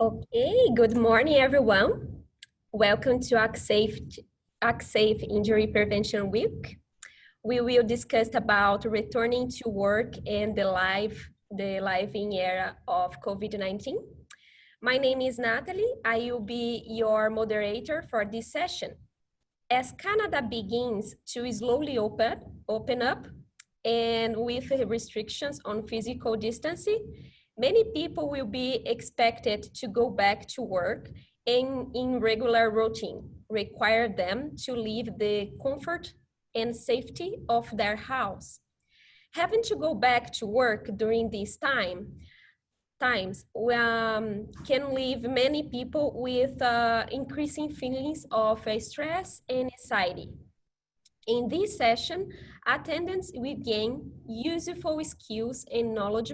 Okay, good morning, everyone. Welcome to Actsafe Injury Prevention Week. We will discuss about returning to work and the living era of COVID-19. My name is Natalie. I will be your moderator for this session. As Canada begins to slowly open up and with restrictions on physical distancing, many people will be expected to go back to work in regular routine, require them to leave the comfort and safety of their house. Having to go back to work during this times can leave many people with increasing feelings of stress and anxiety. In this session, attendants will gain useful skills and knowledge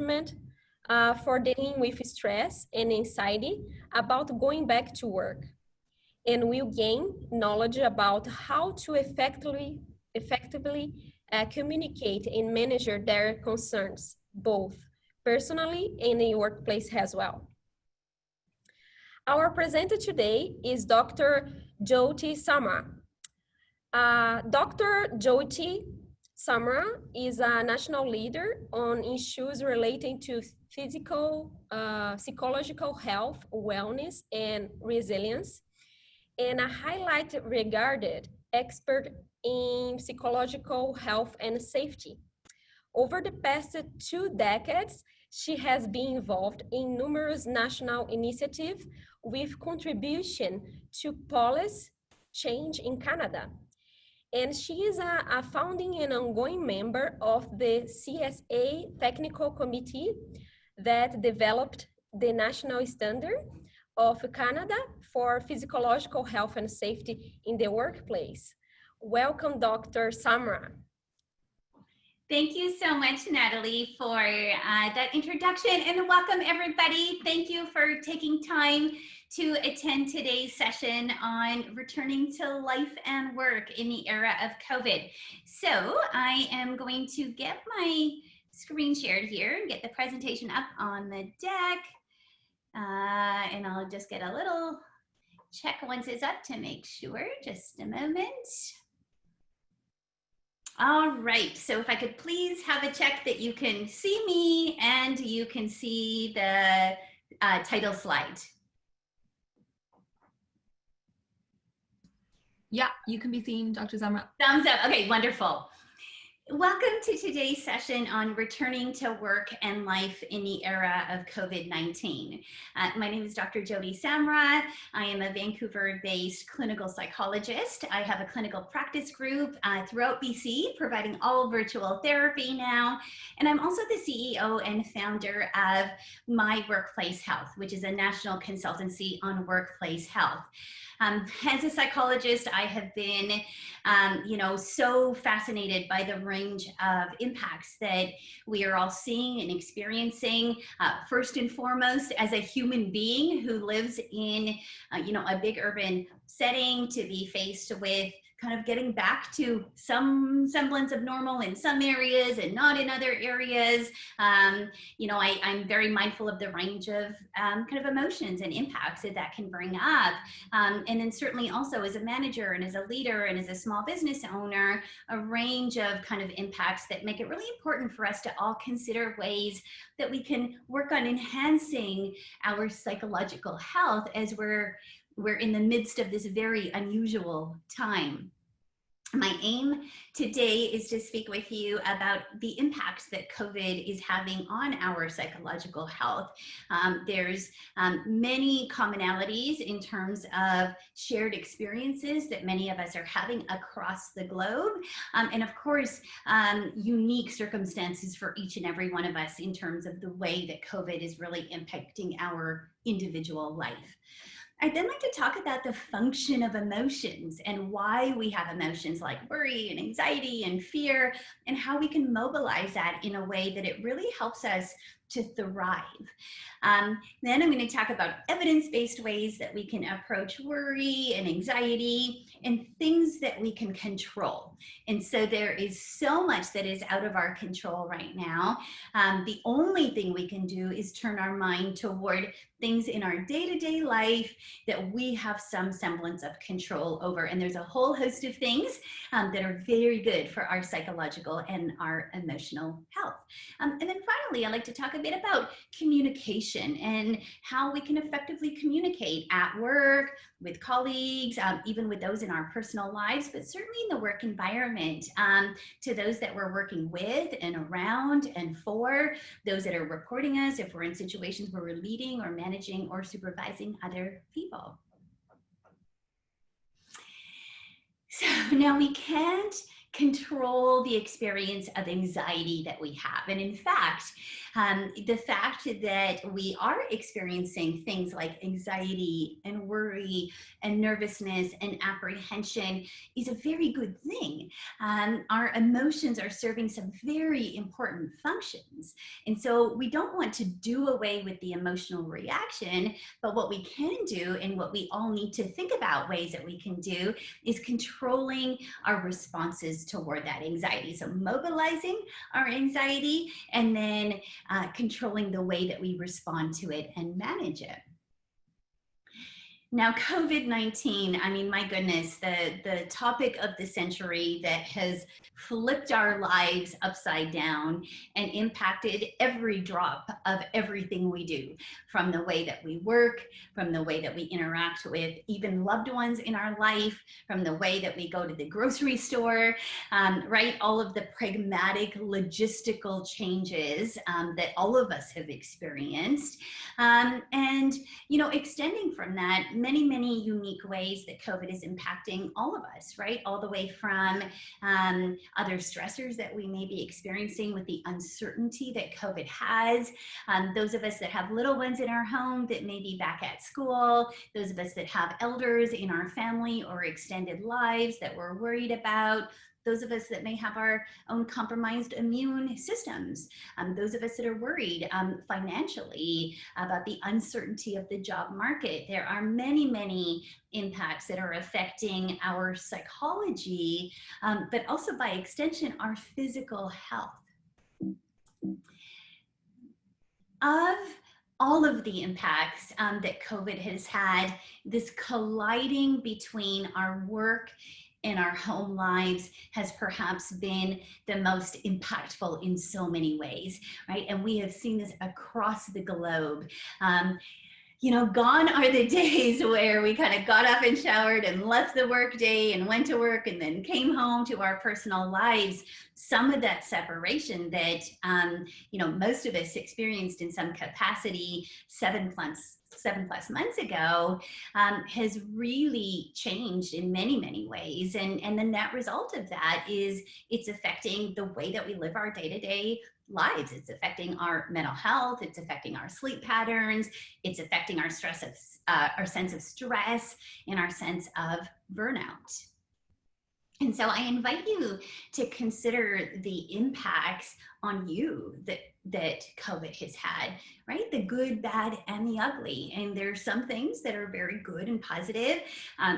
for dealing with stress and anxiety about going back to work, and will gain knowledge about how to effectively communicate and manage their concerns, both personally and in the workplace as well. Our presenter today is Dr. Jyoti Samra. Dr. Jyoti Samra is a national leader on issues relating to physical, psychological health, wellness, and resilience, and a highly regarded expert in psychological health and safety. Over the past 2 decades, she has been involved in numerous national initiatives with contribution to policy change in Canada. And she is a founding and ongoing member of the CSA Technical Committee that developed the national standard of Canada for physiological health and safety in the workplace. Welcome, Dr. Samra. Thank you so much, Natalie, for that introduction, and welcome everybody. Thank you for taking time to attend today's session on returning to life and work in the era of COVID. So I am going to get my screen shared here and get the presentation up on the deck. And I'll just get a little check once it's up to make sure. Just a moment. All right, so if I could please have a check that you can see me and you can see the title slide. Yeah, you can be seen, Dr. Samra. Thumbs up. Okay, wonderful. Welcome to today's session on returning to work and life in the era of COVID-19. My name is Dr. Jyoti Samra. I am a Vancouver-based clinical psychologist. I have a clinical practice group throughout BC, providing all virtual therapy now. And I'm also the CEO and founder of My Workplace Health, which is a national consultancy on workplace health. As a psychologist, I have been, so fascinated by the range of impacts that we are all seeing and experiencing. First and foremost, as a human being who lives in, a big urban setting, to be faced with kind of getting back to some semblance of normal in some areas and not in other areas. I'm very mindful of the range of kind of emotions and impacts that can bring up. And then certainly also as a manager and as a leader and as a small business owner, a range of kind of impacts that make it really important for us to all consider ways that we can work on enhancing our psychological health as we're in the midst of this very unusual time. My aim today is to speak with you about the impacts that COVID is having on our psychological health. There's many commonalities in terms of shared experiences that many of us are having across the globe. And of course, unique circumstances for each and every one of us in terms of the way that COVID is really impacting our individual life. I'd then like to talk about the function of emotions and why we have emotions like worry and anxiety and fear, and how we can mobilize that in a way that it really helps us to thrive. Then I'm going to talk about evidence-based ways that we can approach worry and anxiety and things that we can control. And so there is so much that is out of our control right now. The only thing we can do is turn our mind toward things in our day-to-day life that we have some semblance of control over. And there's a whole host of things that are very good for our psychological and our emotional health. And then finally, I'd like to talk a bit about communication and how we can effectively communicate at work, with colleagues, even with those in our personal lives, but certainly in the work environment, to those that we're working with and around and for, those that are reporting us if we're in situations where we're leading or managing or supervising other people. So now we can't control the experience of anxiety that we have. And in fact, the fact that we are experiencing things like anxiety and worry and nervousness and apprehension is a very good thing. Our emotions are serving some very important functions. And so we don't want to do away with the emotional reaction, but what we can do and what we all need to think about ways that we can do is controlling our responses toward that anxiety. So mobilizing our anxiety and then controlling the way that we respond to it and manage it. Now, COVID-19, I mean, my goodness, the topic of the century that has flipped our lives upside down and impacted every drop of everything we do, from the way that we work, from the way that we interact with even loved ones in our life, from the way that we go to the grocery store, right? All of the pragmatic logistical changes that all of us have experienced. And, you know, extending from that, many, many unique ways that COVID is impacting all of us, right? All the way from other stressors that we may be experiencing with the uncertainty that COVID has. Those of us that have little ones in our home that may be back at school, those of us that have elders in our family or extended lives that we're worried about, those of us that may have our own compromised immune systems, those of us that are worried financially about the uncertainty of the job market. There are many, many impacts that are affecting our psychology, but also by extension, our physical health. Of all of the impacts that COVID has had, this colliding between our work and our home lives has perhaps been the most impactful in so many ways, right? And we have seen this across the globe. You know, gone are the days where we kind of got up and showered and left the work day and went to work and then came home to our personal lives. Some of that separation that, you know, most of us experienced in some capacity 7+ months ago has really changed in many, many ways. And the net result of that is it's affecting the way that we live our day-to-day lives. It's affecting our mental health. It's affecting our sleep patterns. It's affecting our our sense of stress and our sense of burnout. And so I invite you to consider the impacts on you that COVID has had, right? The good, bad, and the ugly. And there's some things that are very good and positive.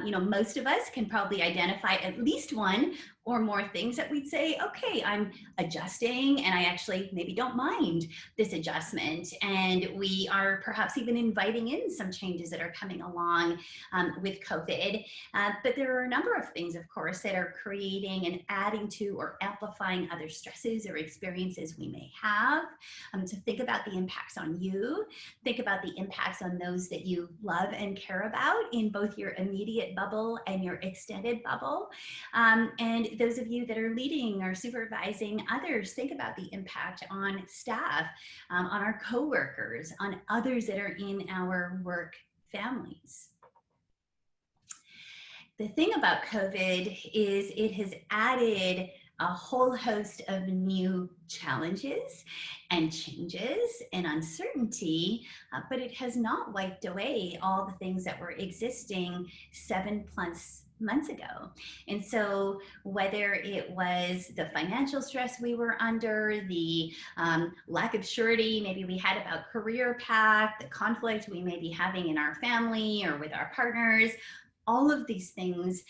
You know, most of us can probably identify at least one or more things that we'd say, okay, I'm adjusting and I actually maybe don't mind this adjustment. And we are perhaps even inviting in some changes that are coming along with COVID. But there are a number of things, of course, that are creating and adding to or amplifying other stresses or experiences we may have. So think about the impacts on you. Think about the impacts on those that you love and care about in both your immediate bubble and your extended bubble. And those of you that are leading or supervising others, think about the impact on staff, on our coworkers, on others that are in our work families. The thing about COVID is it has added a whole host of new challenges and changes and uncertainty, but it has not wiped away all the things that were existing 7+ months ago. And so whether it was the financial stress we were under, the lack of surety maybe we had about career path, the conflict we may be having in our family or with our partners, all of these things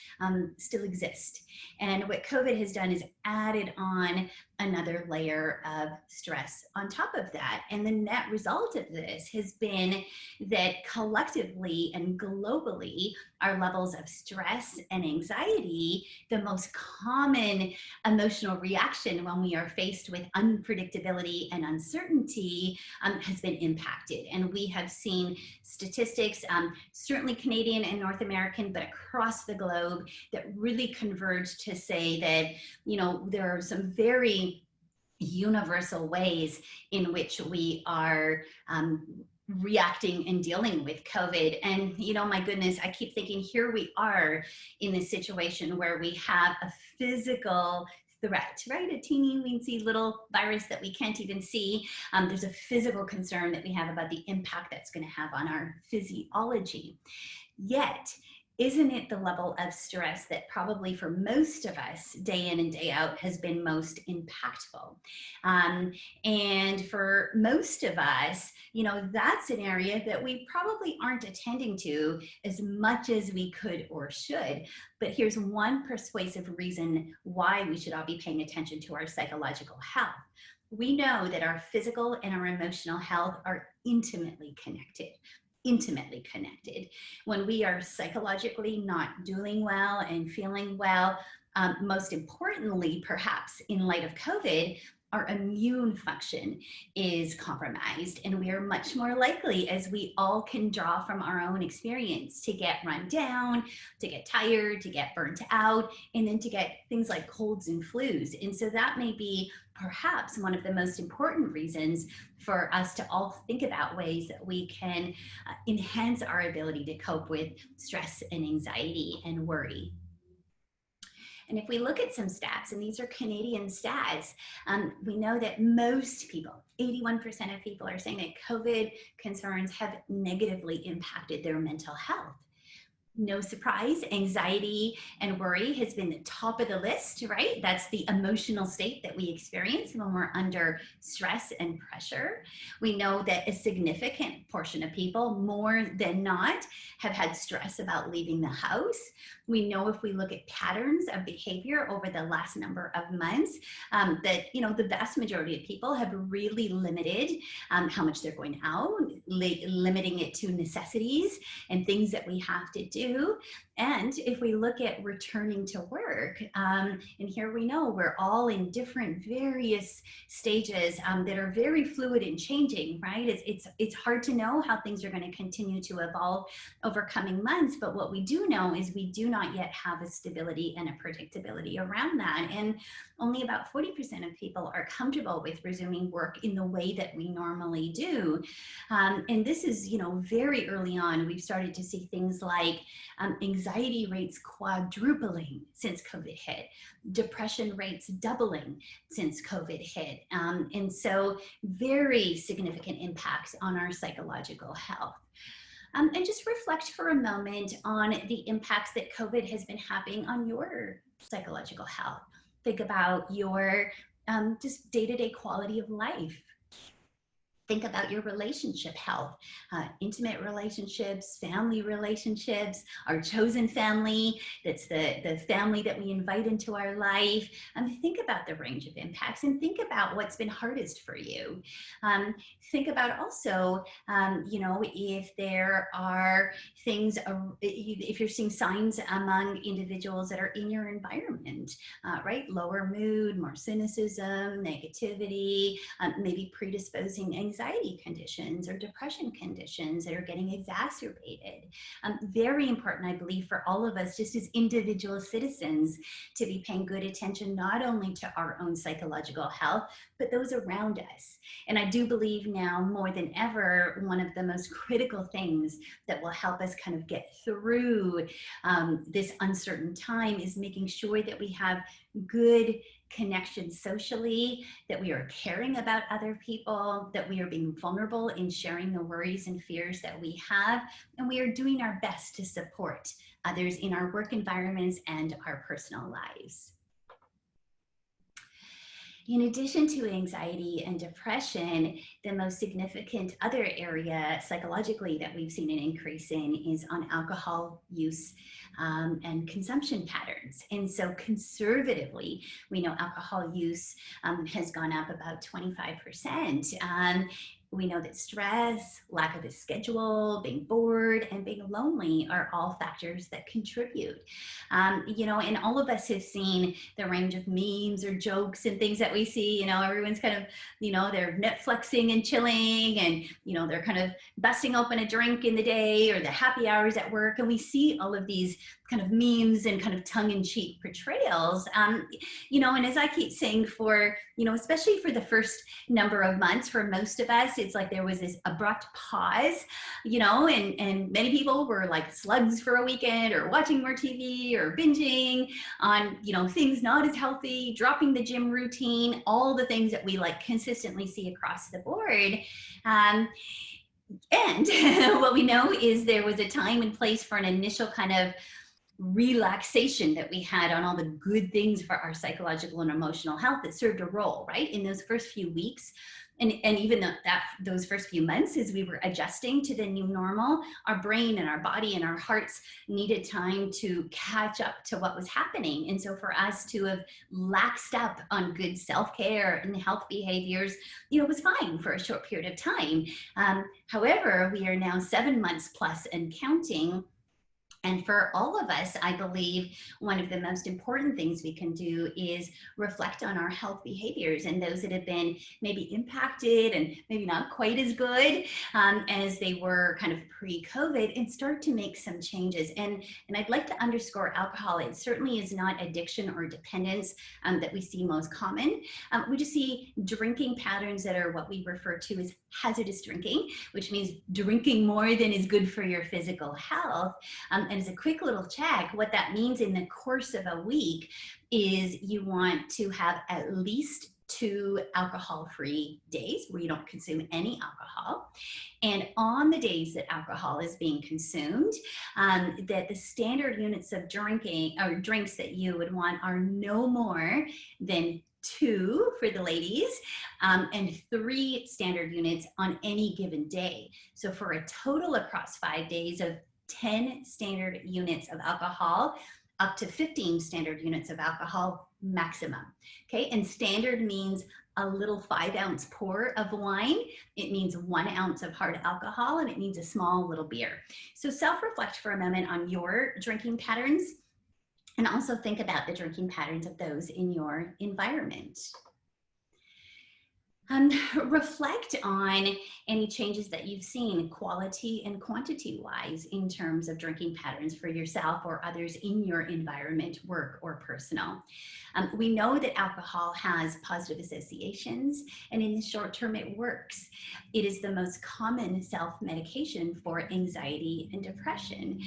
still exist. And what COVID has done is added on another layer of stress on top of that. And the net result of this has been that collectively and globally, our levels of stress and anxiety, the most common emotional reaction when we are faced with unpredictability and uncertainty, has been impacted. And we have seen statistics, certainly Canadian and North American, but across the globe, that really converge to say that, there are some very universal ways in which we are reacting and dealing with COVID. And, my goodness, I keep thinking, here we are in this situation where we have a physical threat, right? A teeny weensy little virus that we can't even see. There's a physical concern that we have about the impact that's going to have on our physiology. Yet, isn't it the level of stress that probably for most of us, day in and day out, has been most impactful? And for most of us, that's an area that we probably aren't attending to as much as we could or should. But here's one persuasive reason why we should all be paying attention to our psychological health. We know that our physical and our emotional health are intimately connected. When we are psychologically not doing well and feeling well, most importantly, perhaps in light of COVID, our immune function is compromised, and we are much more likely, as we all can draw from our own experience, to get run down, to get tired, to get burnt out, and then to get things like colds and flus. And so that may be perhaps one of the most important reasons for us to all think about ways that we can enhance our ability to cope with stress and anxiety and worry. And if we look at some stats, and these are Canadian stats, we know that most people, 81% of people, are saying that COVID concerns have negatively impacted their mental health. No surprise, anxiety and worry has been the top of the list, right? That's the emotional state that we experience when we're under stress and pressure. We know that a significant portion of people, more than not, have had stress about leaving the house. We know, if we look at patterns of behavior over the last number of months, that the vast majority of people have really limited how much they're going out, limiting it to necessities and things that we have to do. And if we look at returning to work, and here we know we're all in different various stages that are very fluid and changing, right? It's hard to know how things are going to continue to evolve over coming months, but what we do know is we do not yet have a stability and a predictability around that. And only about 40% of people are comfortable with resuming work in the way that we normally do. And this is, very early on, we've started to see things like anxiety rates quadrupling since COVID hit, depression rates doubling since COVID hit. And so very significant impacts on our psychological health. And just reflect for a moment on the impacts that COVID has been having on your psychological health. Think about your just day-to-day quality of life. Think about your relationship health, intimate relationships, family relationships, our chosen family, that's the family that we invite into our life. Think about the range of impacts, and think about what's been hardest for you. Think about also, if there are things, if you're seeing signs among individuals that are in your environment, right? Lower mood, more cynicism, negativity, maybe predisposing anxiety conditions or depression conditions that are getting exacerbated. Very important, I believe, for all of us, just as individual citizens, to be paying good attention not only to our own psychological health, but those around us. And I do believe now more than ever, one of the most critical things that will help us kind of get through this uncertain time is making sure that we have good connection socially, that we are caring about other people, that we are being vulnerable in sharing the worries and fears that we have, and we are doing our best to support others in our work environments and our personal lives. In addition to anxiety and depression, the most significant other area psychologically that we've seen an increase in is on alcohol use and consumption patterns. And so conservatively, we know alcohol use has gone up about 25%. We know that stress, lack of a schedule, being bored, and being lonely are all factors that contribute. And all of us have seen the range of memes or jokes and things that we see. Everyone's kind of, they're Netflixing and chilling, and, they're kind of busting open a drink in the day, or the happy hours at work. And we see all of these kind of memes and kind of tongue-in-cheek portrayals, and as I keep saying, for, especially for the first number of months, for most of us, it's like there was this abrupt pause, and many people were like slugs for a weekend, or watching more TV, or binging on, things not as healthy, dropping the gym routine, all the things that we like consistently see across the board. And what we know is there was a time and place for an initial kind of relaxation that we had on all the good things for our psychological and emotional health that served a role, right? In those first few weeks, and even those first few months, as we were adjusting to the new normal, our brain and our body and our hearts needed time to catch up to what was happening. And so for us to have laxed up on good self-care and health behaviors, was fine for a short period of time. However, we are now 7 months plus and counting. And for all of us, I believe one of the most important things we can do is reflect on our health behaviors and those that have been maybe impacted and maybe not quite as good as they were kind of pre-COVID, and start to make some changes. And I'd like to underscore alcohol. It certainly is not addiction or dependence that we see most common. We just see drinking patterns that are what we refer to as hazardous drinking, which means drinking more than is good for your physical health. And as a quick little check, what that means in the course of a week is you want to have at least 2 alcohol-free days where you don't consume any alcohol. And on the days that alcohol is being consumed, that the standard units of drinking or drinks that you would want are no more than 2 for the ladies, and 3 standard units on any given day. So for a total across 5 days of 10 standard units of alcohol, up to 15 standard units of alcohol maximum. Okay, and standard means a little 5-ounce pour of wine. It means 1 ounce of hard alcohol, and it means a small little beer. So self-reflect for a moment on your drinking patterns, and also think about the drinking patterns of those in your environment. Reflect on any changes that you've seen quality and quantity wise in terms of drinking patterns for yourself or others in your environment, work or personal. We know that alcohol has positive associations, and in the short term it works. It is the most common self-medication for anxiety and depression.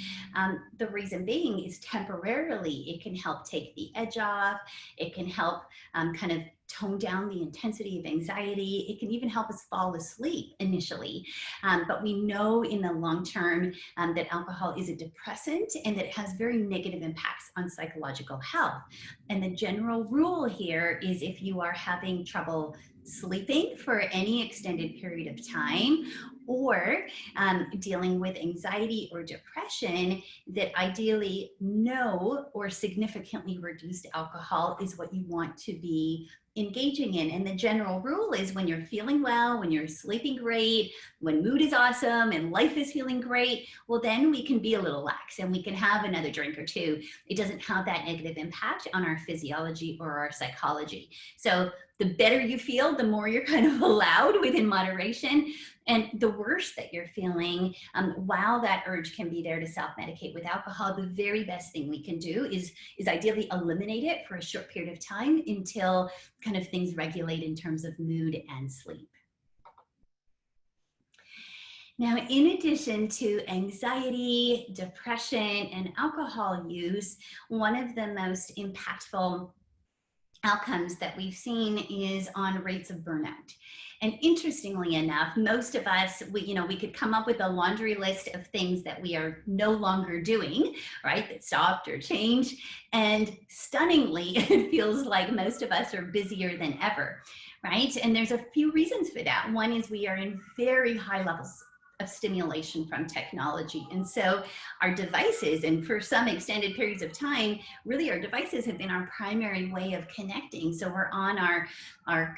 The reason being is temporarily it can help take the edge off. It can help kind of tone down the intensity of anxiety. It can even help us fall asleep initially. But we know in the long term that alcohol is a depressant and that it has very negative impacts on psychological health. And the general rule here is if you are having trouble sleeping for any extended period of time, or dealing with anxiety or depression, that ideally no or significantly reduced alcohol is what you want to be engaging in. And the general rule is when you're feeling well, when you're sleeping great, when mood is awesome and life is feeling great, well, then we can be a little lax and we can have another drink or 2. It doesn't have that negative impact on our physiology or our psychology. So the better you feel, the more you're kind of allowed within moderation. And the worse that you're feeling, while that urge can be there to self-medicate with alcohol, the very best thing we can do is ideally eliminate it for a short period of time until kind of things regulate in terms of mood and sleep. Now, in addition to anxiety, depression, and alcohol use, one of the most impactful outcomes that we've seen is on rates of burnout. And interestingly enough, most of us, we could come up with a laundry list of things that we are no longer doing, right? That stopped or changed. And stunningly, it feels like most of us are busier than ever, right? And there's a few reasons for that. One is we are in very high levels of stimulation from technology. And so our devices, and for some extended periods of time, really our devices have been our primary way of connecting. So we're on our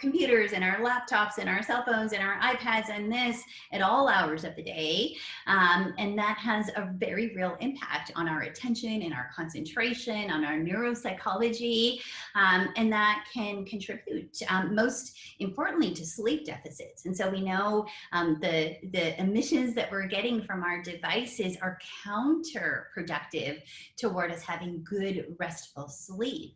computers and our laptops and our cell phones and our iPads and this at all hours of the day. And that has a very real impact on our attention and our concentration, on our neuropsychology, and that can contribute, most importantly, to sleep deficits. And so we know the emissions that we're getting from our devices are counterproductive toward us having good, restful sleep.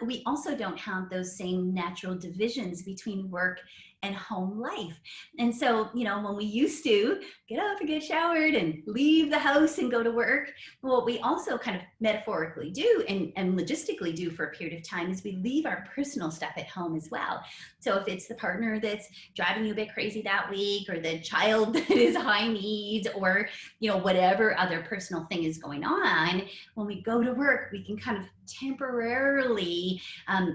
We also don't have those same natural divisions between work and home life. And so, when we used to get up and get showered and leave the house and go to work, what we also kind of metaphorically do and logistically do for a period of time is we leave our personal stuff at home as well. So if it's the partner that's driving you a bit crazy that week, or the child that is high needs, or whatever other personal thing is going on, when we go to work, we can kind of temporarily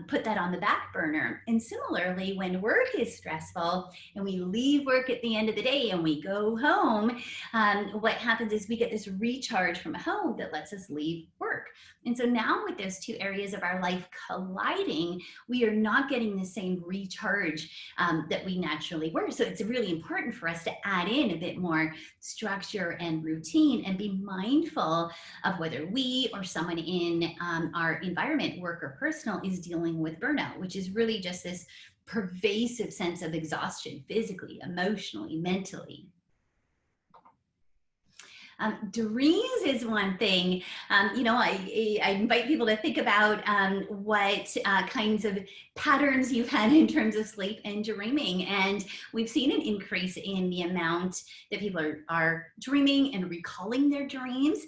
put that on the back burner. And similarly, when work is stressful and we leave work at the end of the day and we go home, what happens is we get this recharge from home that lets us leave work. And so now with those two areas of our life colliding, we are not getting the same recharge that we naturally were. So it's really important for us to add in a bit more structure and routine and be mindful of whether we or someone in our environment, work or personal, is dealing with burnout, which is really just this pervasive sense of exhaustion, physically, emotionally, mentally. Dreams is one thing. I invite people to think about what kinds of patterns you've had in terms of sleep and dreaming. And we've seen an increase in the amount that people are dreaming and recalling their dreams.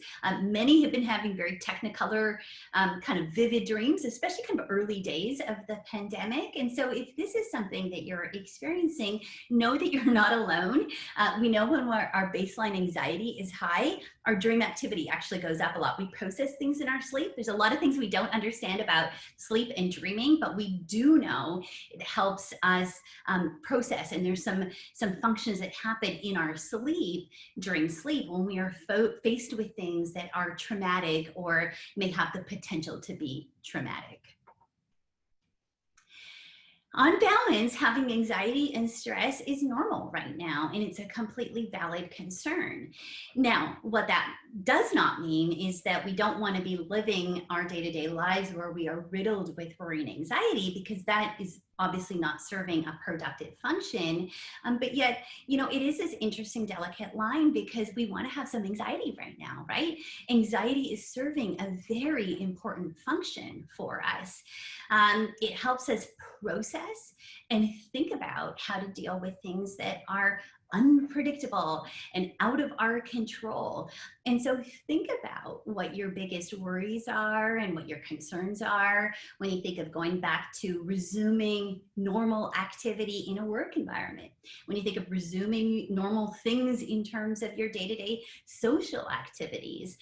Many have been having very technicolor, kind of vivid dreams, especially kind of early days of the pandemic. And so if this is something that you're experiencing, know that you're not alone. We know when our baseline anxiety is high, our dream activity actually goes up a lot. We process things in our sleep. There's a lot of things we don't understand about sleep and dreaming, but we do know it helps us process. And there's some functions that happen in our sleep during sleep when we are faced with things that are traumatic or may have the potential to be traumatic. On balance, having anxiety and stress is normal right now, and it's a completely valid concern. Now, what that does not mean is that we don't want to be living our day-to-day lives where we are riddled with worry and anxiety, because that is obviously not serving a productive function. But yet, it is this interesting, delicate line, because we want to have some anxiety right now, right? Anxiety is serving a very important function for us. It helps us process and think about how to deal with things that are unpredictable and out of our control. And so think about what your biggest worries are and what your concerns are when you think of going back to resuming normal activity in a work environment, when you think of resuming normal things in terms of your day-to-day social activities.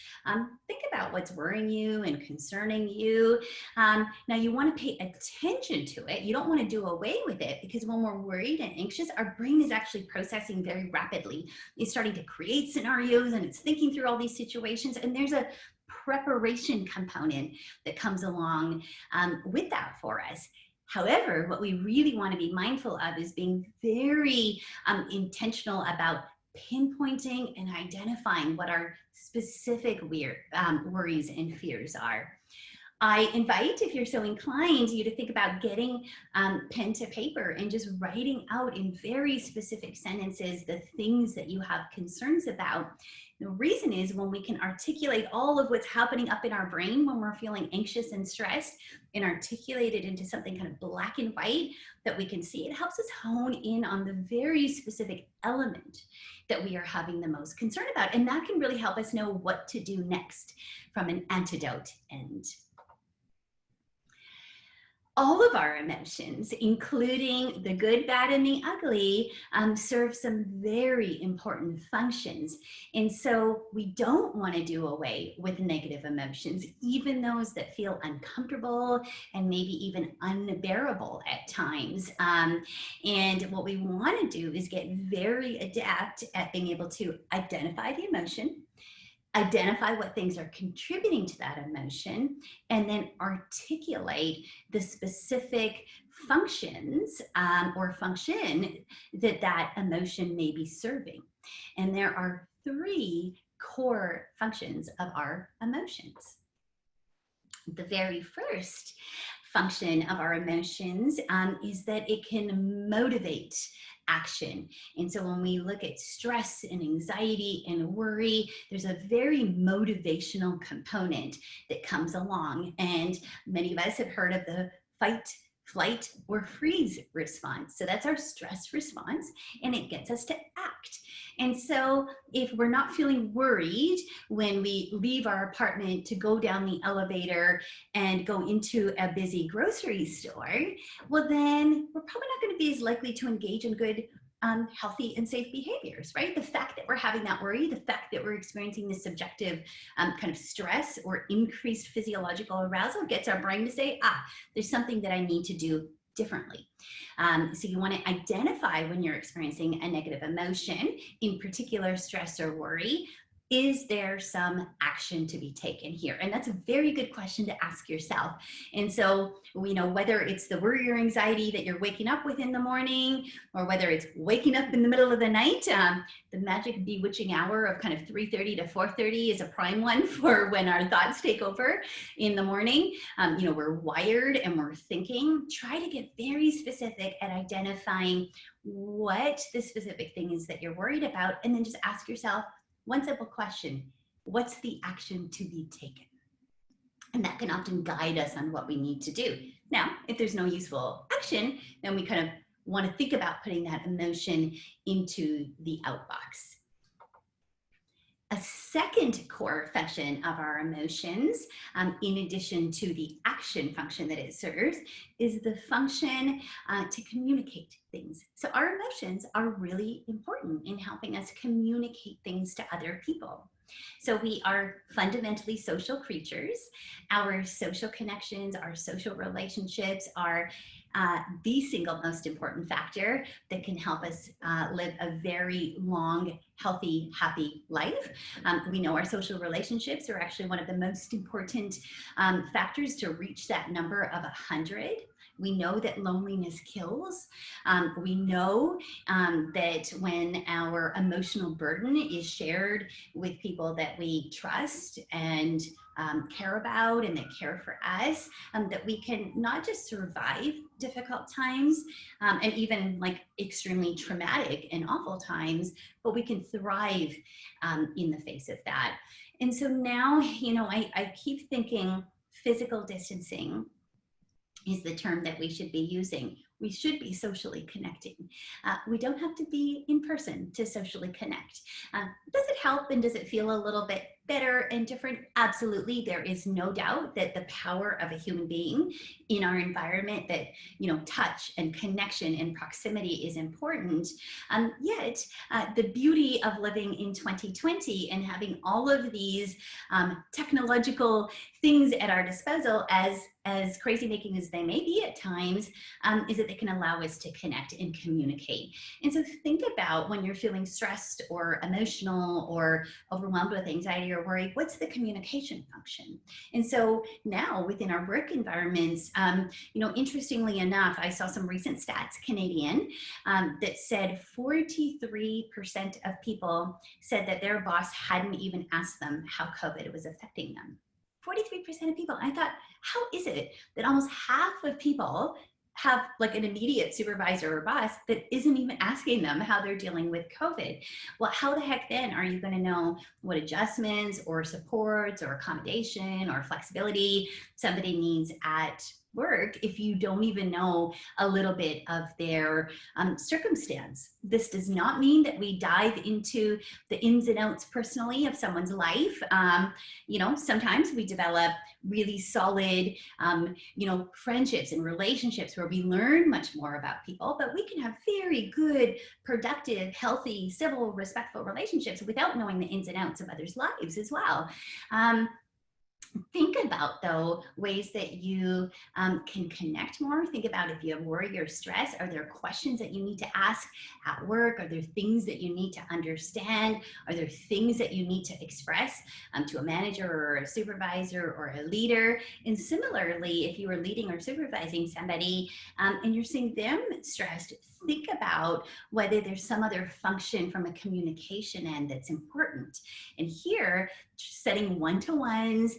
Think about what's worrying you and concerning you. Now you want to pay attention to it. You don't want to do away with it, because when we're worried and anxious, our brain is actually processing very rapidly. It's starting to create scenarios and it's thinking through all these situations, and there's a preparation component that comes along with that for us. However, what we really want to be mindful of is being very intentional about pinpointing and identifying what our specific worries and fears are. I invite, if you're so inclined, you to think about getting pen to paper and just writing out in very specific sentences the things that you have concerns about. The reason is, when we can articulate all of what's happening up in our brain when we're feeling anxious and stressed, and articulate it into something kind of black and white that we can see, it helps us hone in on the very specific element that we are having the most concern about. And that can really help us know what to do next from an antidote end. all of our emotions, including the good, bad, and the ugly, serve some very important functions. And so we don't want to do away with negative emotions, even those that feel uncomfortable and maybe even unbearable at times. And what we want to do is get very adept at being able to identify the emotion, identify what things are contributing to that emotion, and then articulate the specific functions or function that that emotion may be serving. And there are 3 core functions of our emotions. The very first function of our emotions is that it can motivate action. And so when we look at stress and anxiety and worry, there's a very motivational component that comes along. And many of us have heard of the fight, flight, or freeze response. So that's our stress response, and it gets us to act. And so if we're not feeling worried when we leave our apartment to go down the elevator and go into a busy grocery store, well, then we're probably not going to be as likely to engage in good, healthy and safe behaviors, right? The fact that we're having that worry, the fact that we're experiencing this subjective kind of stress or increased physiological arousal gets our brain to say, there's something that I need to do differently. So you want to identify when you're experiencing a negative emotion, in particular stress or worry. Is there some action to be taken here? And that's a very good question to ask yourself. And so, whether it's the worry or anxiety that you're waking up with in the morning, or whether it's waking up in the middle of the night, the magic bewitching hour of kind of 3:30 to 4:30 is a prime one for when our thoughts take over in the morning. We're wired and we're thinking. Try to get very specific at identifying what the specific thing is that you're worried about, and then just ask yourself one simple question: what's the action to be taken? And that can often guide us on what we need to do. Now, if there's no useful action, then we kind of want to think about putting that emotion into the outbox. A second core function of our emotions, in addition to the action function that it serves, is the function to communicate things. So our emotions are really important in helping us communicate things to other people. So we are fundamentally social creatures. Our social connections, our social relationships are the single most important factor that can help us live a very long, healthy, happy life. We know our social relationships are actually one of the most important factors to reach that number of 100. We know that loneliness kills. We know that when our emotional burden is shared with people that we trust and care about and that care for us, that we can not just survive difficult times and even like extremely traumatic and awful times, but we can thrive in the face of that. And so now, I keep thinking physical distancing is the term that we should be using. We should be socially connecting. We don't have to be in person to socially connect. Does it help and does it feel a little bit better and different? Absolutely. There is no doubt that the power of a human being in our environment, that, touch and connection and proximity is important. Yet the beauty of living in 2020 and having all of these technological things at our disposal, as crazy making as they may be at times, is that they can allow us to connect and communicate. And so think about when you're feeling stressed or emotional or overwhelmed with anxiety or worry, what's the communication function? And so now within our work environments, interestingly enough, I saw some recent stats, Canadian, that said 43% of people said that their boss hadn't even asked them how COVID was affecting them. 43% of people. I thought, how is it that almost half of people have like an immediate supervisor or boss that isn't even asking them how they're dealing with COVID? Well, how the heck then are you going to know what adjustments or supports or accommodation or flexibility somebody needs at work if you don't even know a little bit of their circumstance. This does not mean that we dive into the ins and outs personally of someone's life. You know, sometimes we develop really solid, you know, friendships and relationships where we learn much more about people, but we can have very good, productive, healthy, civil, respectful relationships without knowing the ins and outs of others' lives as well. Think about, though, ways that you can connect more. Think about if you have worry or stress. Are there questions that you need to ask at work? Are there things that you need to understand? Are there things that you need to express to a manager or a supervisor or a leader? And similarly, if you are leading or supervising somebody and you're seeing them stressed, think about whether there's some other function from a communication end that's important. And here, setting one-to-ones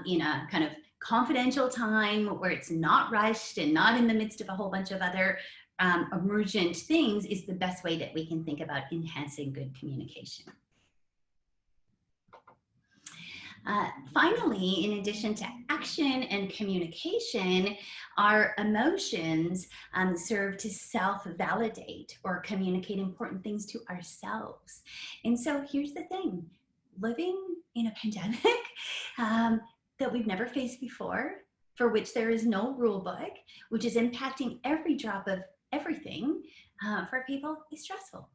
in a kind of confidential time where it's not rushed and not in the midst of a whole bunch of other emergent things is the best way that we can think about enhancing good communication. Finally, in addition to action and communication, our emotions serve to self-validate or communicate important things to ourselves. And so here's the thing, living in a pandemic that we've never faced before, for which there is no rule book, which is impacting every drop of everything for people, is stressful.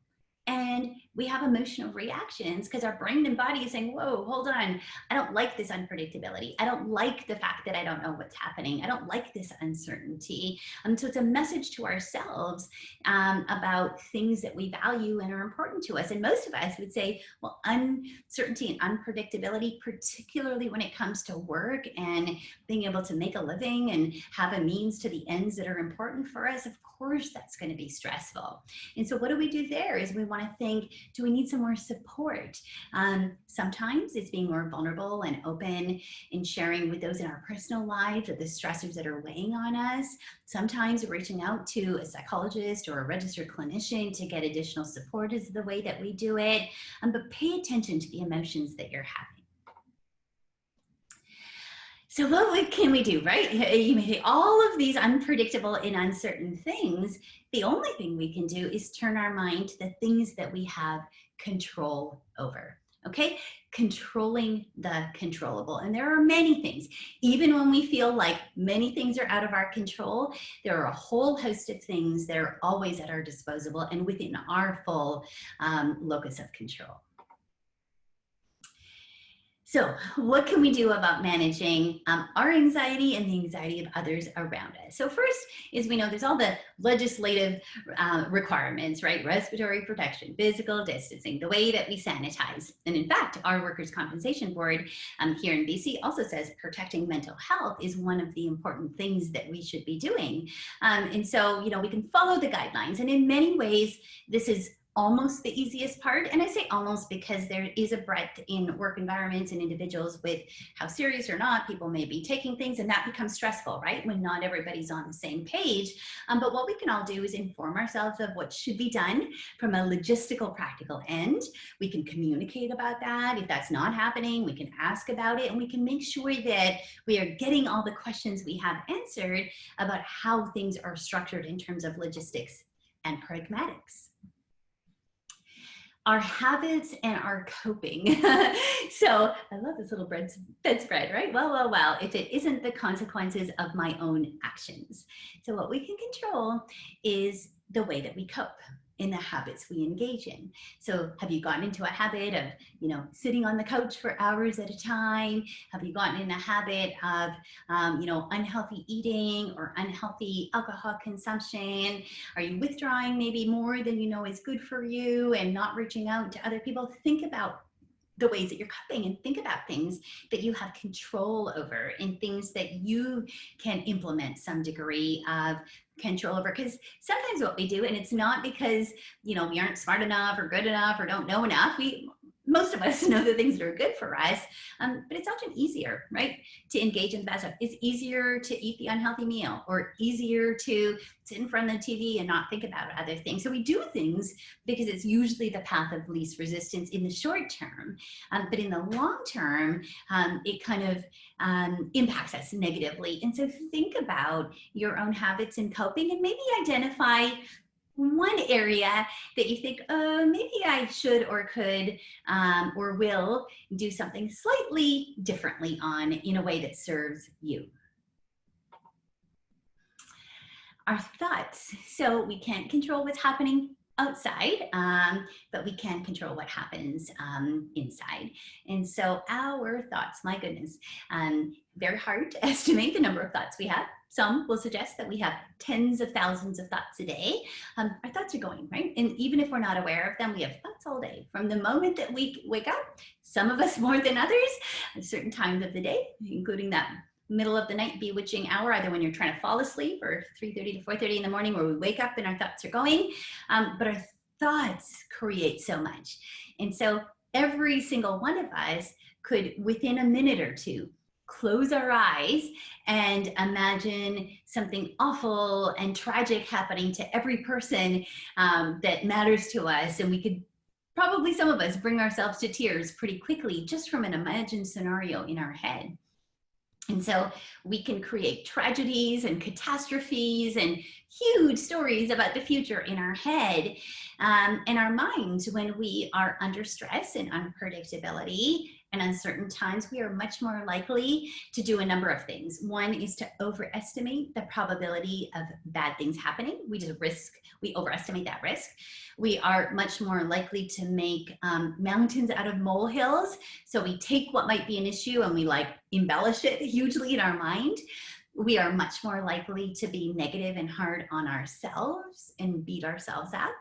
And we have emotional reactions because our brain and body is saying, whoa, hold on. I don't like this unpredictability. I don't like the fact that I don't know what's happening. I don't like this uncertainty. So it's a message to ourselves about things that we value and are important to us. And most of us would say, well, uncertainty and unpredictability, particularly when it comes to work and being able to make a living and have a means to the ends that are important for us, of course, that's going to be stressful. And so what do we do there is we want to think, do we need some more support? Sometimes it's being more vulnerable and open and sharing with those in our personal lives of the stressors that are weighing on us. Sometimes reaching out to a psychologist or a registered clinician to get additional support is the way that we do it. But pay attention to the emotions that you're having. So what can we do, right? You may say all of these unpredictable and uncertain things. The only thing we can do is turn our mind to the things that we have control over, okay? Controlling the controllable. And there are many things. Even when we feel like many things are out of our control, there are a whole host of things that are always at our disposal and within our full locus of control. So what can we do about managing our anxiety and the anxiety of others around us? So first is we know there's all the legislative requirements, right? Respiratory protection, physical distancing, the way that we sanitize. And in fact, our Workers' Compensation Board here in BC also says protecting mental health is one of the important things that we should be doing. And so, you know, we can follow the guidelines. And in many ways, this is almost the easiest part. And I say almost because there is a breadth in work environments and individuals with how serious or not people may be taking things, and that becomes stressful, right? When not everybody's on the same page. But what we can all do is inform ourselves of what should be done from a logistical, practical end. We can communicate about that. If that's not happening, we can ask about it, and we can make sure that we are getting all the questions we have answered about how things are structured in terms of logistics and pragmatics. Our habits and our coping. So I love this little bedspread, right? Well, if it isn't the consequences of my own actions. So what we can control is the way that we cope in the habits we engage in. So have you gotten into a habit of, you know, sitting on the couch for hours at a time? Have you gotten in a habit of, you know, unhealthy eating or unhealthy alcohol consumption? Are you withdrawing maybe more than you know is good for you and not reaching out to other people? Think about the ways that you're coping and think about things that you have control over and things that you can implement some degree of control over. Because sometimes what we do, and it's not because, you know, we aren't smart enough or good enough or don't know enough, most of us know the things that are good for us, but it's often easier, right, to engage in the bad stuff. It's easier to eat the unhealthy meal, or easier to sit in front of the TV and not think about other things. So we do things because it's usually the path of least resistance in the short term, but in the long term, it kind of impacts us negatively. And so think about your own habits in coping, and maybe identify one area that you think, maybe I should or could or will do something slightly differently on in a way that serves you. Our thoughts. So we can't control what's happening outside, but we can control what happens inside. And so our thoughts, my goodness, very hard to estimate the number of thoughts we have. Some will suggest that we have tens of thousands of thoughts a day. Our thoughts are going, right? And even if we're not aware of them, we have thoughts all day. From the moment that we wake up, some of us more than others, at certain times of the day, including that middle of the night bewitching hour, either when you're trying to fall asleep or 3:30 to 4:30 in the morning, where we wake up and our thoughts are going. But our thoughts create so much. And so every single one of us could, within a minute or two, close our eyes and imagine something awful and tragic happening to every person that matters to us. And we could probably, some of us, bring ourselves to tears pretty quickly just from an imagined scenario in our head. And so we can create tragedies and catastrophes and huge stories about the future in our head and our minds. When we are under stress and unpredictability and uncertain times, we are much more likely to do a number of things. One is to overestimate the probability of bad things happening. We overestimate that risk. We are much more likely to make mountains out of molehills. So we take what might be an issue and we embellish it hugely in our mind. We are much more likely to be negative and hard on ourselves and beat ourselves up.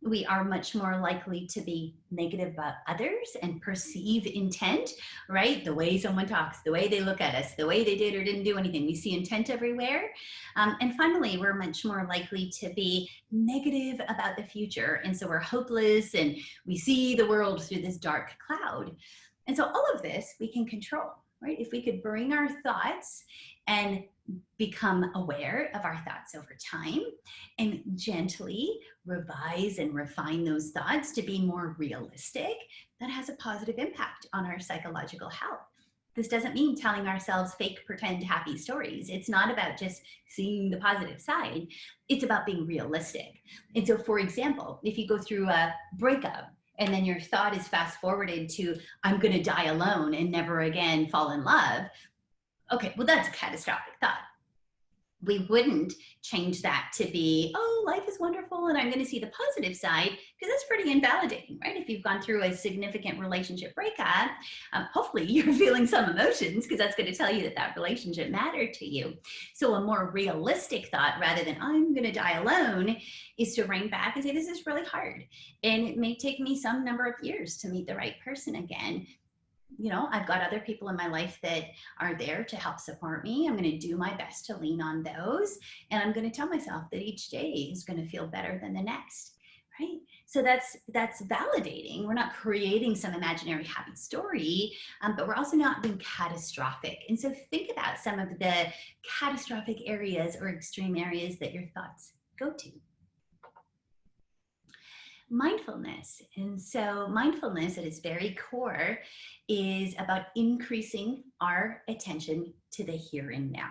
We are much more likely to be negative about others and perceive intent, right? The way someone talks, the way they look at us, the way they did or didn't do anything. We see intent everywhere. And finally, we're much more likely to be negative about the future. And so we're hopeless and we see the world through this dark cloud. And so all of this we can control, right? If we could bring our thoughts and become aware of our thoughts over time and gently revise and refine those thoughts to be more realistic, that has a positive impact on our psychological health. This doesn't mean telling ourselves fake, pretend, happy stories. It's not about just seeing the positive side. It's about being realistic. And so, for example, if you go through a breakup and then your thought is fast forwarded to, I'm going to die alone and never again fall in love. Okay, well, that's a catastrophic thought. We wouldn't change that to be, oh, life is wonderful and I'm going to see the positive side, because that's pretty invalidating, right? If you've gone through a significant relationship breakup, hopefully you're feeling some emotions, because that's going to tell you that that relationship mattered to you. So a more realistic thought, rather than I'm going to die alone, is to rein back and say, this is really hard. And it may take me some number of years to meet the right person again. You know, I've got other people in my life that are there to help support me. I'm going to do my best to lean on those. And I'm going to tell myself that each day is going to feel better than the next, right? So that's validating. We're not creating some imaginary happy story, but we're also not being catastrophic. And so think about some of the catastrophic areas or extreme areas that your thoughts go to. Mindfulness. And so mindfulness at its very core is about increasing our attention to the here and now.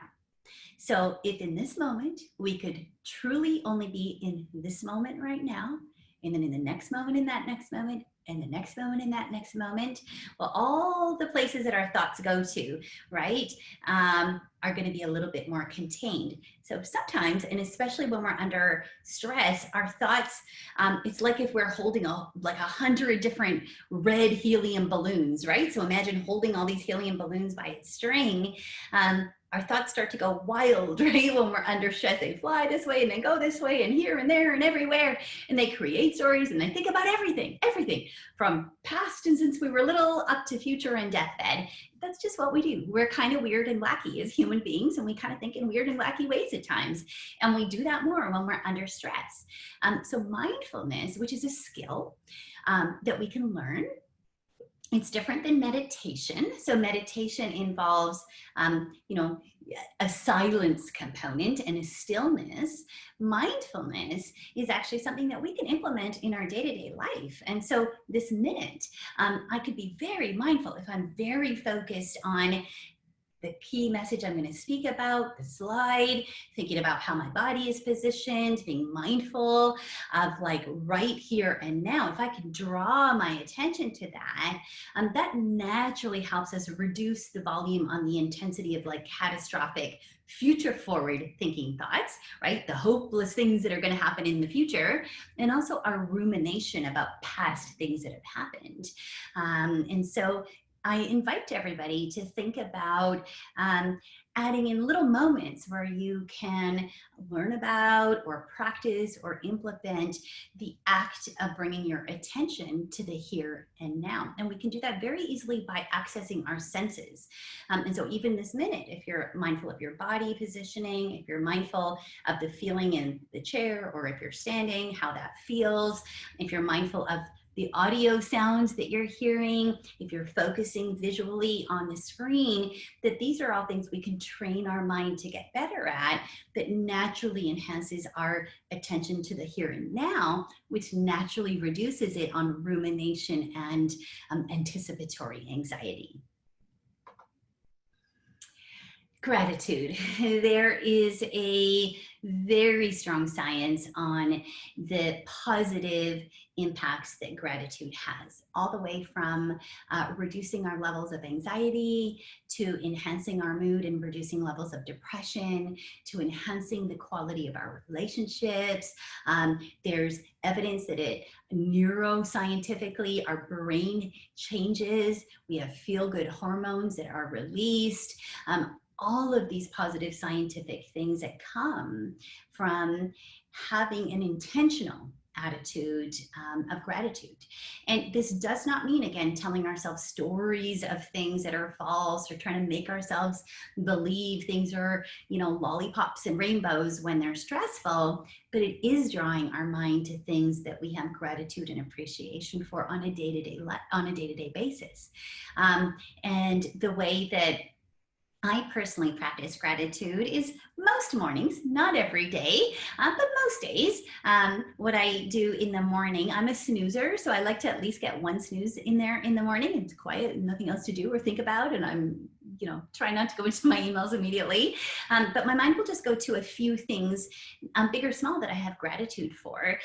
So if in this moment we could truly only be in this moment right now, and then in the next moment, in that next moment, and the next moment, in that next moment, well, all the places that our thoughts go to, right, are going to be a little bit more contained. So sometimes, and especially when we're under stress, our thoughts, it's like if we're holding 100 different red helium balloons, right? So imagine holding all these helium balloons by its string. Our thoughts start to go wild, right? When we're under stress, they fly this way and then go this way and here and there and everywhere. And they create stories and they think about everything from past and since we were little up to future and deathbed. That's just what we do. We're kind of weird and wacky as human beings, and we kind of think in weird and wacky ways at times. And we do that more when we're under stress. So mindfulness, which is a skill that we can learn, It's different than meditation. So meditation involves, a silence component and a stillness. Mindfulness is actually something that we can implement in our day-to-day life. And so this minute, I could be very mindful if I'm very focused on the key message I'm going to speak about, the slide, thinking about how my body is positioned, being mindful of like right here and now. If I can draw my attention to that, that naturally helps us reduce the volume on the intensity of like catastrophic future forward thinking thoughts, right? The hopeless things that are going to happen in the future, and also our rumination about past things that have happened. And so I invite everybody to think about adding in little moments where you can learn about or practice or implement the act of bringing your attention to the here and now. And we can do that very easily by accessing our senses. And so even this minute, if you're mindful of your body positioning, if you're mindful of the feeling in the chair, or if you're standing, how that feels, if you're mindful of the audio sounds that you're hearing, if you're focusing visually on the screen, that these are all things we can train our mind to get better at, that naturally enhances our attention to the here and now, which naturally reduces it on rumination and anticipatory anxiety. Gratitude. There is a very strong science on the positive impacts that gratitude has, all the way from reducing our levels of anxiety, to enhancing our mood and reducing levels of depression, to enhancing the quality of our relationships. There's evidence that it neuroscientifically, our brain changes. We have feel-good hormones that are released. All of these positive scientific things that come from having an intentional attitude of gratitude. And this does not mean, again, telling ourselves stories of things that are false, or trying to make ourselves believe things are, lollipops and rainbows when they're stressful, but it is drawing our mind to things that we have gratitude and appreciation for on a day-to-day basis. And the way that I personally practice gratitude is most mornings, not every day, but most days. What I do in the morning, I'm a snoozer, so I like to at least get one snooze in there in the morning. It's quiet, nothing else to do or think about, and I'm try not to go into my emails immediately. But my mind will just go to a few things, big or small, that I have gratitude for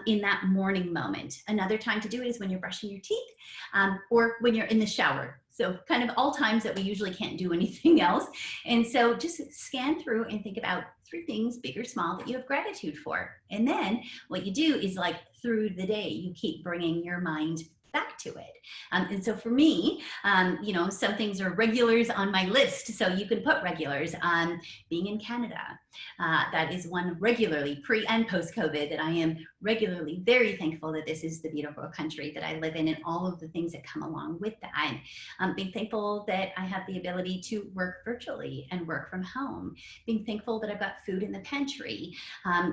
in that morning moment. Another time to do it is when you're brushing your teeth, or when you're in the shower. So kind of all times that we usually can't do anything else. And so just scan through and think about 3 things, big or small, that you have gratitude for. And then what you do is, like, through the day, you keep bringing your mind back to it. And so for me, some things are regulars on my list. So you can put regulars on being in Canada. That is one regularly, pre and post-COVID, that I am regularly very thankful that this is the beautiful country that I live in, and all of the things that come along with that. Being thankful that I have the ability to work virtually and work from home. Being thankful that I've got food in the pantry.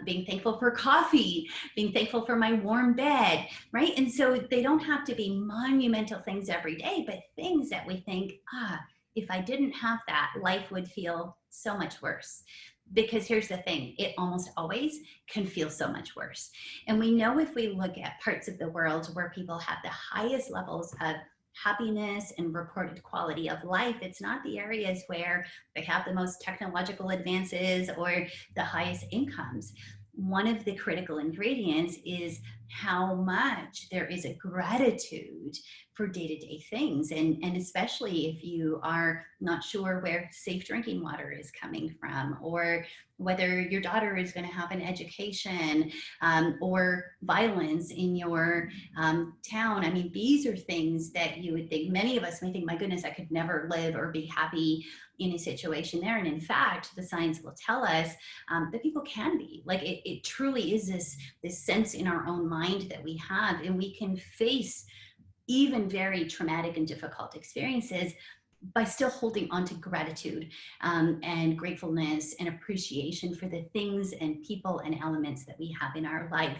Being thankful for coffee. Being thankful for my warm bed, right? And so they don't have to be monumental things every day, but things that we think, if I didn't have that, life would feel so much worse. Because here's the thing, it almost always can feel so much worse. And we know, if we look at parts of the world where people have the highest levels of happiness and reported quality of life, it's not the areas where they have the most technological advances or the highest incomes. One of the critical ingredients is how much there is a gratitude for day-to-day things. And especially if you are not sure where safe drinking water is coming from, or whether your daughter is going to have an education, or violence in your town. I mean, these are things that you would think, many of us may think, my goodness, I could never live or be happy in a situation there. And in fact, the science will tell us that people can be. Like, it truly is this sense in our own mind that we have, and we can face even very traumatic and difficult experiences by still holding on to gratitude and gratefulness and appreciation for the things and people and elements that we have in our life.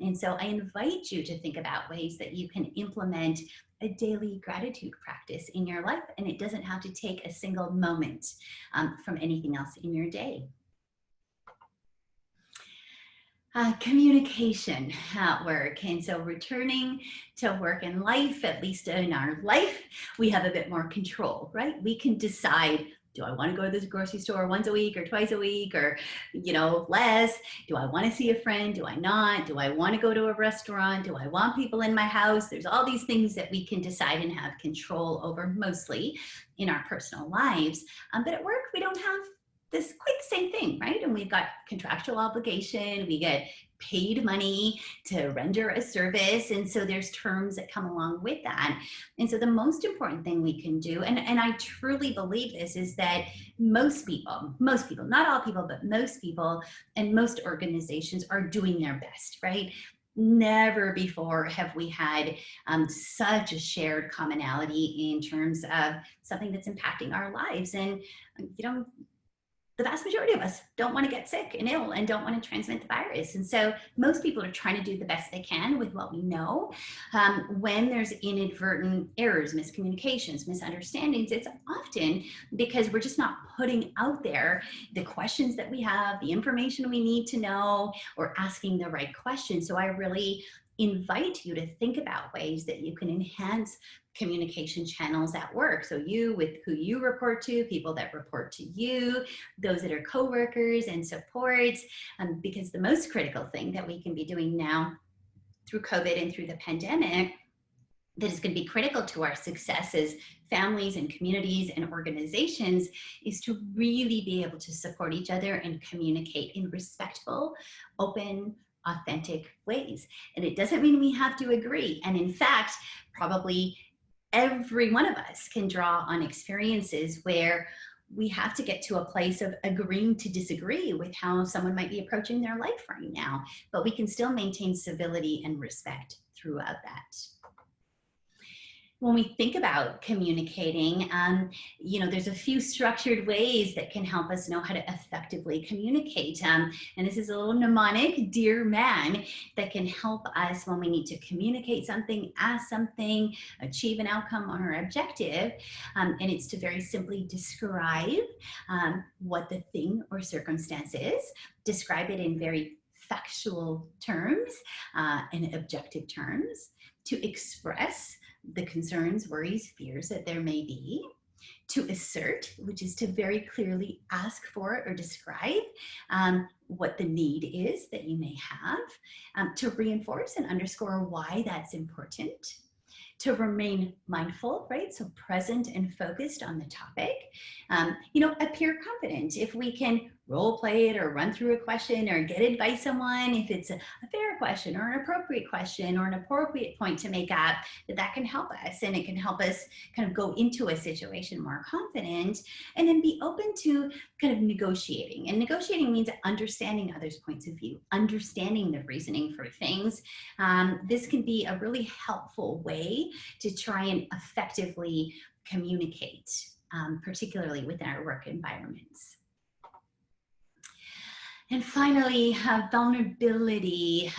And so I invite you to think about ways that you can implement a daily gratitude practice in your life, and it doesn't have to take a single moment from anything else in your day. Communication at work. And so returning to work and life, at least in our life, we have a bit more control, right? We can decide, do I want to go to the grocery store once a week or twice a week or, less? Do I want to see a friend? Do I not? Do I want to go to a restaurant? Do I want people in my house? There's all these things that we can decide and have control over mostly in our personal lives. But at work, we don't have this quite the same thing, right? And we've got contractual obligation, we get paid money to render a service. And so there's terms that come along with that. And so the most important thing we can do, and I truly believe this, is that most people, not all people, but most people and most organizations are doing their best, right? Never before have we had such a shared commonality in terms of something that's impacting our lives. And, the vast majority of us don't want to get sick and ill and don't want to transmit the virus. And so most people are trying to do the best they can with what we know. When there's inadvertent errors, miscommunications, misunderstandings, it's often because we're just not putting out there the questions that we have, the information we need to know, or asking the right questions. So I really invite you to think about ways that you can enhance communication channels at work. So you with who you report to, people that report to you, those that are coworkers and supports, because the most critical thing that we can be doing now through COVID and through the pandemic that is going to be critical to our success as families and communities and organizations is to really be able to support each other and communicate in respectful, open, authentic ways. And it doesn't mean we have to agree. And in fact, probably every one of us can draw on experiences where we have to get to a place of agreeing to disagree with how someone might be approaching their life right now, but we can still maintain civility and respect throughout that. When we think about communicating, there's a few structured ways that can help us know how to effectively communicate. And this is a little mnemonic, dear man, that can help us when we need to communicate something, ask something, achieve an outcome on our objective. And it's to very simply describe what the thing or circumstance is, describe it in very factual terms and objective terms, to express the concerns, worries, fears that there may be, to assert, which is to very clearly ask for or describe what the need is that you may have, to reinforce and underscore why that's important, to remain mindful, right? So present and focused on the topic, appear confident. If we can role play it or run through a question or get advice someone, if it's a fair question or an appropriate question or an appropriate point to make up, that can help us, and it can help us kind of go into a situation more confident, and then be open to kind of negotiating. And negotiating means understanding others' points of view, understanding the reasoning for things. This can be a really helpful way to try and effectively communicate, particularly within our work environments. And finally, vulnerability.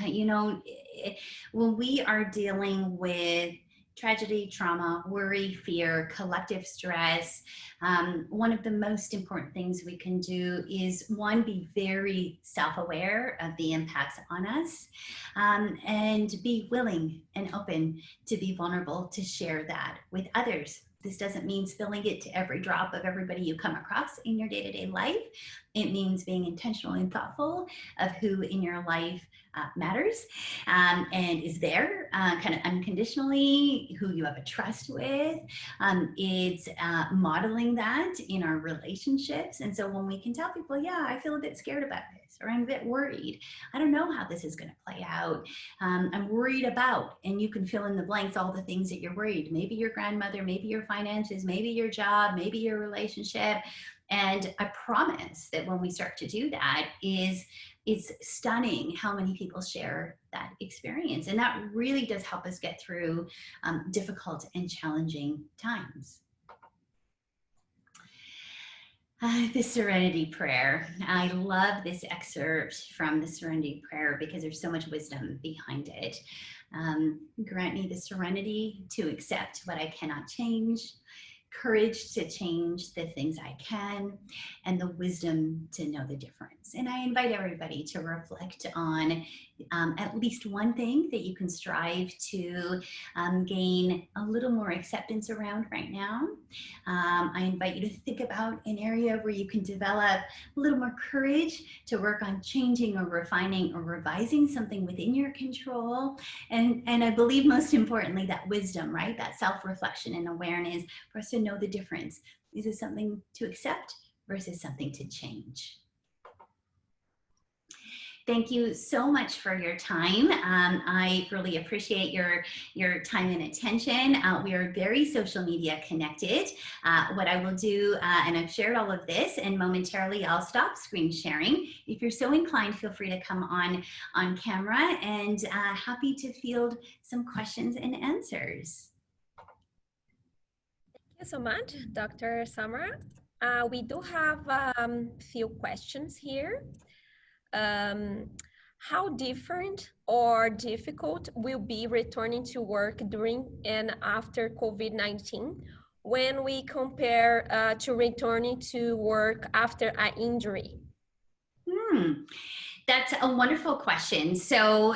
When we are dealing with tragedy, trauma, worry, fear, collective stress, one of the most important things we can do is, one, be very self-aware of the impacts on us, and be willing and open to be vulnerable, to share that with others. This doesn't mean spilling it to every drop of everybody you come across in your day-to-day life. It means being intentional and thoughtful of who in your life matters and is there kind of unconditionally, who you have a trust with. It's modeling that in our relationships. And so when we can tell people, yeah, I feel a bit scared about this, or I'm a bit worried, I don't know how this is going to play out, I'm worried about, and you can fill in the blanks, all the things that you're worried. Maybe your grandmother, maybe your finances, maybe your job, maybe your relationship. And I promise that when we start to do that, it's stunning how many people share that experience. And that really does help us get through difficult and challenging times. The Serenity Prayer. I love this excerpt from the Serenity Prayer because there's so much wisdom behind it. Grant me the serenity to accept what I cannot change, courage to change the things I can, and the wisdom to know the difference. And I invite everybody to reflect on at least one thing that you can strive to gain a little more acceptance around right now. I invite you to think about an area where you can develop a little more courage to work on changing or refining or revising something within your control. And I believe most importantly, that wisdom, right? That self-reflection and awareness for us to know the difference. Is it something to accept versus something to change? Thank you so much for your time. I really appreciate your time and attention. We are very social media connected. What I will do, and I've shared all of this, and momentarily I'll stop screen sharing. If you're so inclined, feel free to come on camera, and happy to field some questions and answers. Thank you so much, Dr. Samra. We do have few questions here. How different or difficult will be returning to work during and after COVID-19 when we compare to returning to work after an injury? That's a wonderful question. So,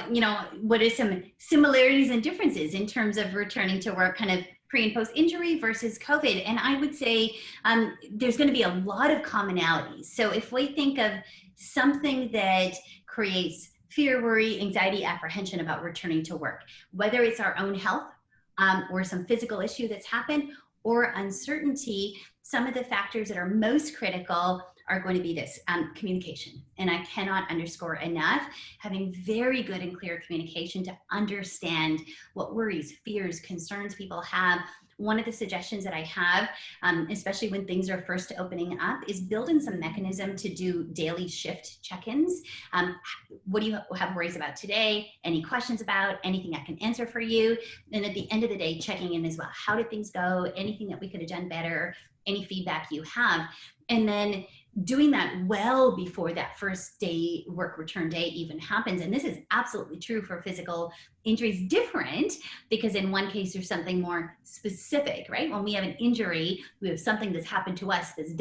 what are some similarities and differences in terms of returning to work kind of pre and post injury versus COVID? And I would say there's going to be a lot of commonalities. So if we think of something that creates fear, worry, anxiety, apprehension about returning to work, whether it's our own health or some physical issue that's happened or uncertainty, some of the factors that are most critical are going to be this, communication. And I cannot underscore enough, having very good and clear communication to understand what worries, fears, concerns people have. One of the suggestions that I have, especially when things are first opening up, is build in some mechanism to do daily shift check-ins. What do you have worries about today? Any questions about? Anything I can answer for you? And at the end of the day, checking in as well. How did things go? Anything that we could have done better? Any feedback you have? And then doing that well before that first day, work return day even happens. And this is absolutely true for physical injuries, different because in one case there's something more specific, right? When we have an injury, we have something that's happened to us that's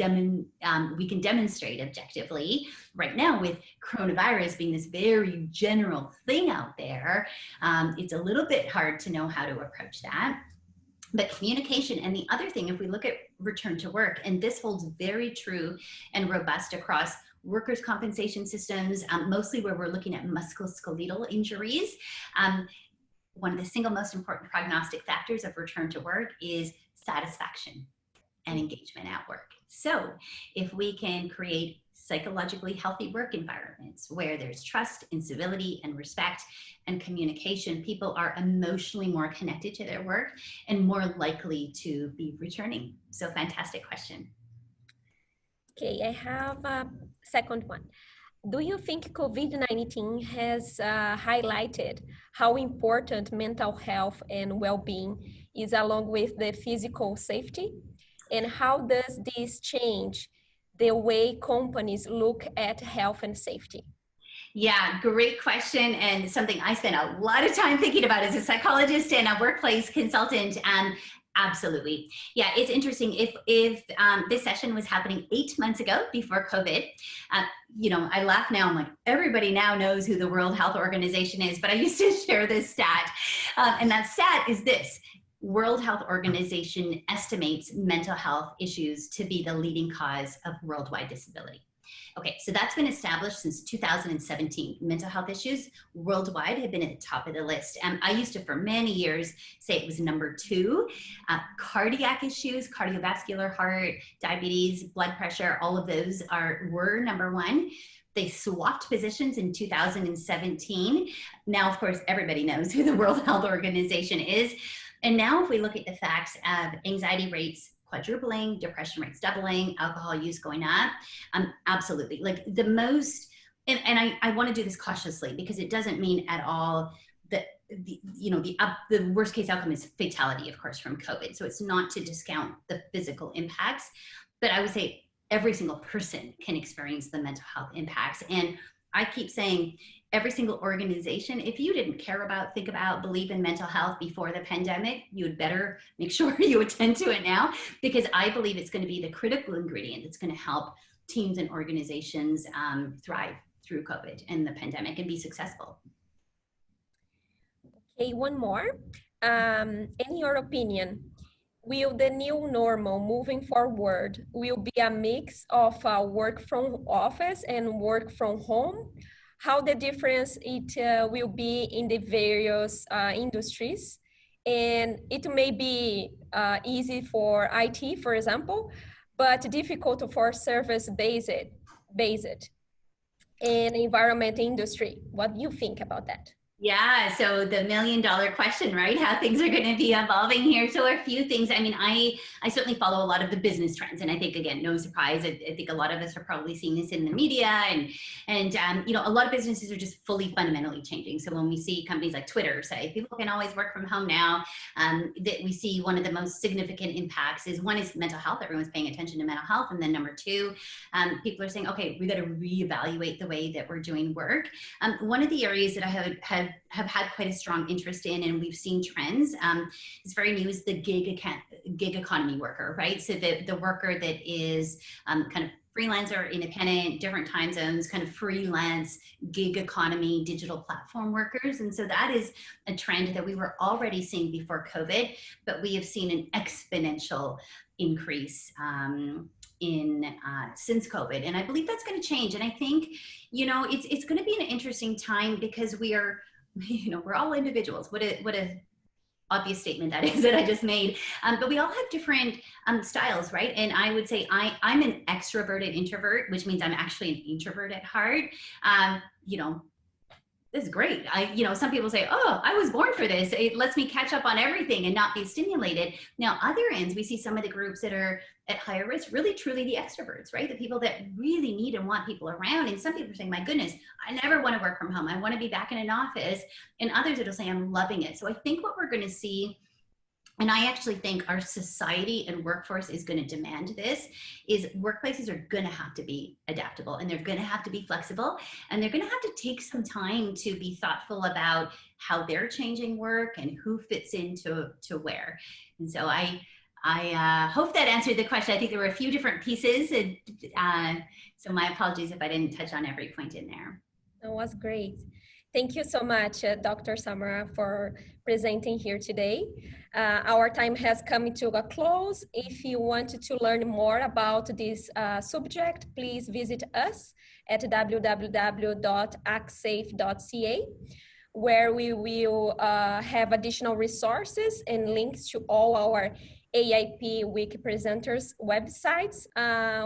we can demonstrate objectively. Right now with coronavirus being this very general thing out there, it's a little bit hard to know how to approach that. But communication, and the other thing, if we look at return to work, and this holds very true and robust across workers' compensation systems, mostly where we're looking at musculoskeletal injuries, one of the single most important prognostic factors of return to work is satisfaction and engagement at work. So if we can create psychologically healthy work environments where there's trust and civility and respect and communication, people are emotionally more connected to their work and more likely to be returning. So fantastic question. Okay, I have a second one. Do you think COVID-19 has highlighted how important mental health and well-being is along with the physical safety? And how does this change the way companies look at health and safety? Yeah, great question, and something I spend a lot of time thinking about as a psychologist and a workplace consultant. Absolutely. Yeah, it's interesting. If this session was happening 8 months ago before COVID, I laugh now. I'm like, everybody now knows who the World Health Organization is, but I used to share this stat. And that stat is this. World Health Organization estimates mental health issues to be the leading cause of worldwide disability. Okay, so that's been established since 2017. Mental health issues worldwide have been at the top of the list. I used to, for many years, say it was number 2. Cardiac issues, cardiovascular, heart, diabetes, blood pressure, all of those were number 1. They swapped positions in 2017. Now, of course, everybody knows who the World Health Organization is. And now if we look at the facts of anxiety rates quadrupling, depression rates doubling, alcohol use going up, absolutely. Like the most, and I want to do this cautiously because it doesn't mean at all that the worst case outcome is fatality, of course, from COVID. So it's not to discount the physical impacts, but I would say every single person can experience the mental health impacts. And I keep saying every single organization, if you didn't care about, think about, believe in mental health before the pandemic, you would better make sure you attend to it now, because I believe it's going to be the critical ingredient that's going to help teams and organizations thrive through COVID and the pandemic and be successful. Okay, one more. In your opinion, will the new normal moving forward will be a mix of work from office and work from home? How the difference it will be in the various industries? And it may be easy for IT, for example, but difficult for service-based and environment industry. What do you think about that? Yeah, so the $1 million question, right? How things are going to be evolving here. So a few things. I mean, I certainly follow a lot of the business trends, and I think, again, no surprise. I think a lot of us are probably seeing this in the media, and you know, a lot of businesses are just fully fundamentally changing. So when we see companies like Twitter say people can always work from home now, that we see one of the most significant impacts is, one is mental health. Everyone's paying attention to mental health, and then number two, people are saying, okay, we got to reevaluate the way that we're doing work. One of the areas that I have had quite a strong interest in, and we've seen trends, it's very new, is the gig economy worker, right? So the worker that is kind of freelancer, independent, different time zones, kind of freelance, gig economy, digital platform workers. And so that is a trend that we were already seeing before COVID, but we have seen an exponential increase since COVID. And I believe that's going to change. And I think, you know, it's going to be an interesting time, because we are, you know, we're all individuals. What a obvious statement that is that I just made. But we all have different styles, right? And I would say I'm an extroverted introvert, which means I'm actually an introvert at heart. You know, this is great. You know, some people say, oh, I was born for this. It lets me catch up on everything and not be stimulated. Now, other ends, we see some of the groups that are at higher risk, really, truly the extroverts, right? The people that really need and want people around. And some people are saying, my goodness, I never want to work from home. I want to be back in an office. And others that'll say, I'm loving it. So I think what we're going to see, and I actually think our society and workforce is going to demand this, is workplaces are going to have to be adaptable, and they're going to have to be flexible, and they're going to have to take some time to be thoughtful about how they're changing work and who fits into where. And so I hope that answered the question. I think there were a few different pieces, and so my apologies if I didn't touch on every point in there. That was great. Thank you so much, Dr. Samara, for presenting here today. Our time has come to a close. If you want to learn more about this subject, please visit us at www.actsafe.ca, where we will have additional resources and links to all our AIP Week presenters' websites.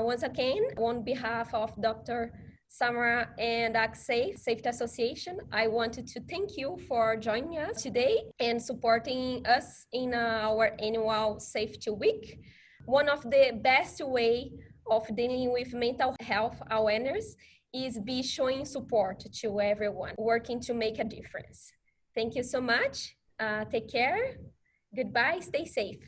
Once again, on behalf of Dr. Samara and Actsafe Safety Association, I wanted to thank you for joining us today and supporting us in our annual Safety Week. One of the best ways of dealing with mental health awareness is by showing support to everyone, working to make a difference. Thank you so much. Take care. Goodbye. Stay safe.